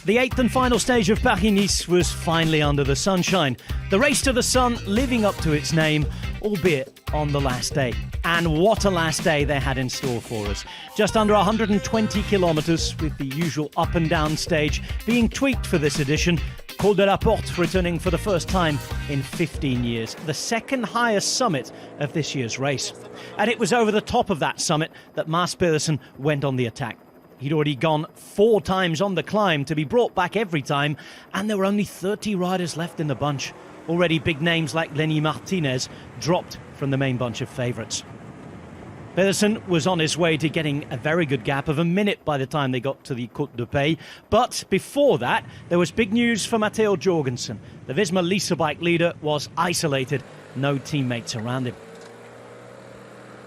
The eighth and final stage of Paris-Nice was finally under the sunshine. The race to the sun living up to its name, albeit on the last day. And what a last day they had in store for us. Just under 120 kilometres, with the usual up and down stage being tweaked for this edition. Col de la Porte returning for the first time in 15 years, the second highest summit of this year's race. And it was over the top of that summit that Mads Pedersen went on the attack. He'd already gone 4 times on the climb to be brought back every time, and there were only 30 riders left in the bunch. Already big names like Lenny Martinez dropped from the main bunch of favourites. Pedersen was on his way to getting a very good gap of a minute by the time they got to the Côte de Pays. But before that, there was big news for Matteo Jorgenson. The Visma Lease bike leader was isolated, no teammates around him.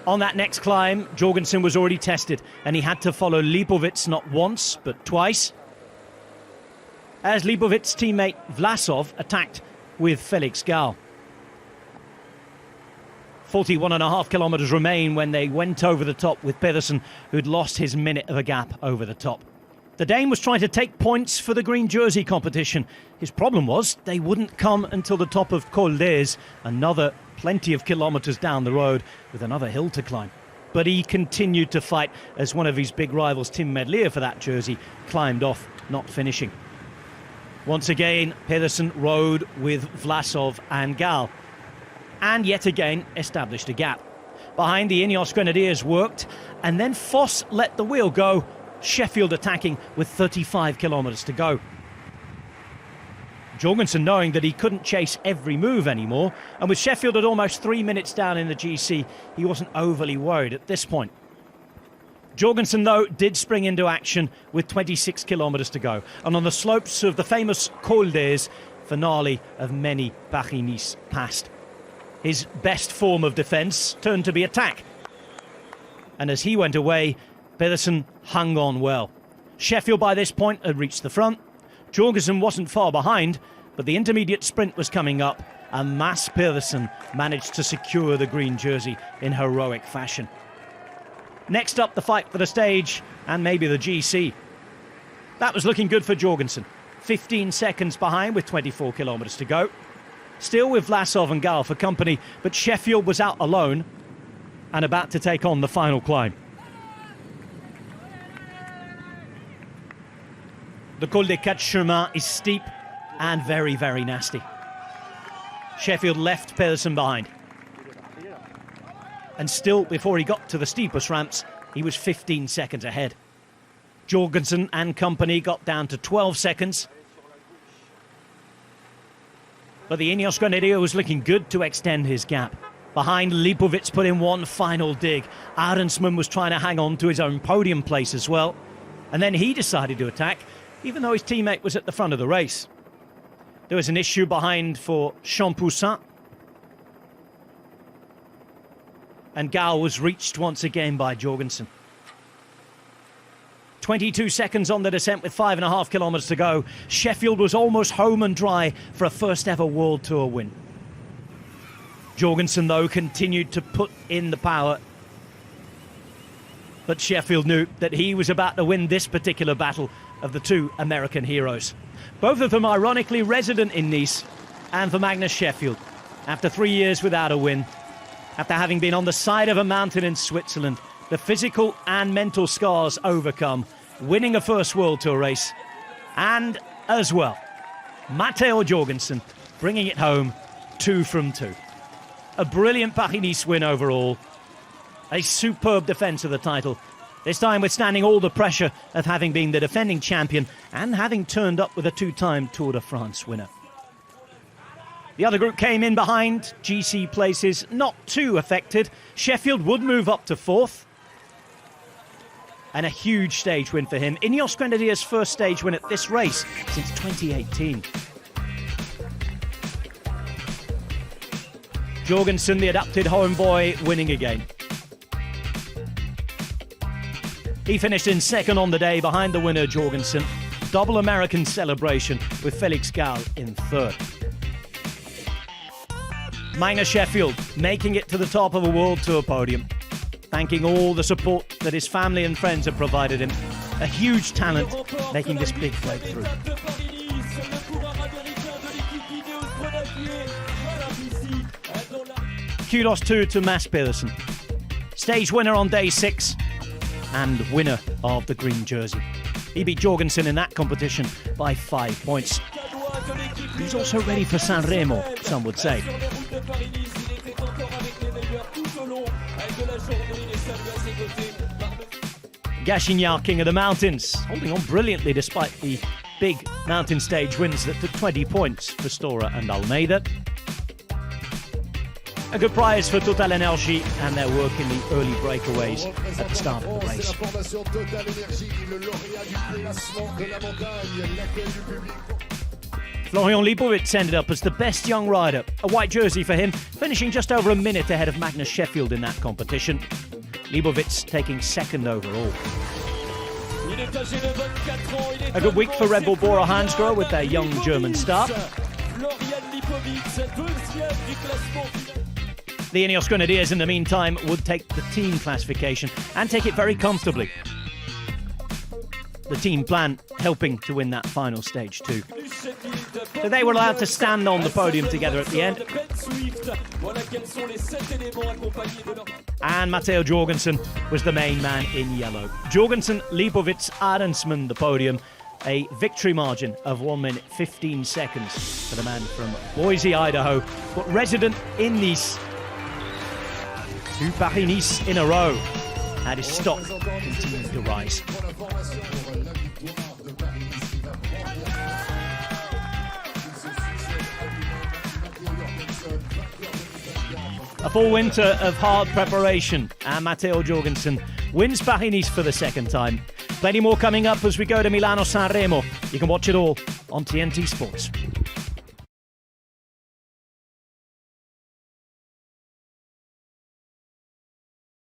On that next climb, Jorgenson was already tested, and he had to follow Lipovic not once, but twice, as Lipovic's teammate Vlasov attacked with Felix Gall. 41.5 kilometres remain when they went over the top with Pedersen, who'd lost his minute of a gap over the top. The Dane was trying to take points for the green jersey competition. His problem was they wouldn't come until the top of Col d'Ez, another plenty of kilometres down the road with another hill to climb. But he continued to fight as one of his big rivals, Tim Medlier, for that jersey, climbed off, not finishing. Once again, Pedersen rode with Vlasov and Gall, and yet again established a gap. Behind, the Ineos Grenadiers worked, and then Foss let the wheel go, Sheffield attacking with 35 kilometres to go. Jorgenson knowing that he couldn't chase every move anymore, and with Sheffield at almost 3 minutes down in the GC, he wasn't overly worried at this point. Jorgenson, though, did spring into action with 26 kilometres to go, and on the slopes of the famous Col d'Ez, finale of many Paris-Nice past. His best form of defence turned to be attack. And as he went away, Pedersen hung on well. Sheffield by this point had reached the front. Jorgenson wasn't far behind, but the intermediate sprint was coming up, and Mads Pedersen managed to secure the green jersey in heroic fashion. Next up, the fight for the stage and maybe the GC. That was looking good for Jorgenson. 15 seconds behind with 24 kilometres to go. Still with Vlasov and Gall for company, but Sheffield was out alone and about to take on the final climb. The Col des Quatre Chemins is steep and very, very nasty. Sheffield left Pedersen behind. And still, before he got to the steepest ramps, he was 15 seconds ahead. Jorgenson and company got down to 12 seconds. But the Ineos Grenadier was looking good to extend his gap. Behind, Lipovic put in one final dig. Arensman was trying to hang on to his own podium place as well. And then he decided to attack, even though his teammate was at the front of the race. There was an issue behind for Champoussin. And Gall was reached once again by Jorgenson. 22 seconds on the descent with 5.5 kilometres to go. Sheffield was almost home and dry for a first ever World Tour win. Jorgenson, though, continued to put in the power. But Sheffield knew that he was about to win this particular battle of the two American heroes. Both of them ironically resident in Nice, and for Magnus Sheffield, after 3 years without a win, after having been on the side of a mountain in Switzerland, the physical and mental scars overcome, winning a first World Tour race, and as well, Matteo Jorgenson bringing it home 2 from 2. A brilliant Paris-Nice win overall, a superb defence of the title, this time withstanding all the pressure of having been the defending champion and having turned up with a 2-time Tour de France winner. The other group came in behind, GC places not too affected. Sheffield would move up to 4th. And a huge stage win for him. Ineos Grenadiers' first stage win at this race since 2018. Jorgenson, the adopted homeboy, winning again. He finished in second on the day behind the winner, Jorgenson. Double American celebration with Felix Gall in third. Magnus Sheffield making it to the top of a World Tour podium. thanking all the support that his family and friends have provided him. A huge talent making this big breakthrough. Kudos too to Mads Pedersen, stage winner on day 6 and winner of the green jersey. He beat Jorgenson in that competition by 5 points. He's also ready for Sanremo, some would say. Gachignard, king of the mountains, holding on brilliantly despite the big mountain stage wins that took 20 points for Stora and Almeida. A good prize for Total Energy and their work in the early breakaways at the start of the race. Florian Leibowitz ended up as the best young rider. A white jersey for him, finishing just over a minute ahead of Magnus Sheffield in that competition. Leibowitz taking second overall. A good week for Red Bull Bora Hansgrohe with their young German star. The Ineos Grenadiers, in the meantime, would take the team classification and take it very comfortably. The team plan helping to win that final stage too. So they were allowed to stand on the podium together at the end. And Matteo Jorgenson was the main man in yellow. Jorgenson, Leibowitz, Arendsman the podium. A victory margin of 1 minute 15 seconds for the man from Boise, Idaho, but resident in Nice. 2 Paris-Nice in a row, and his stock continued to rise. A full winter of hard preparation, and Matteo Jorgenson wins Paris-Nice for the second time. Plenty more coming up as we go to Milano-Sanremo. You can watch it all on TNT Sports.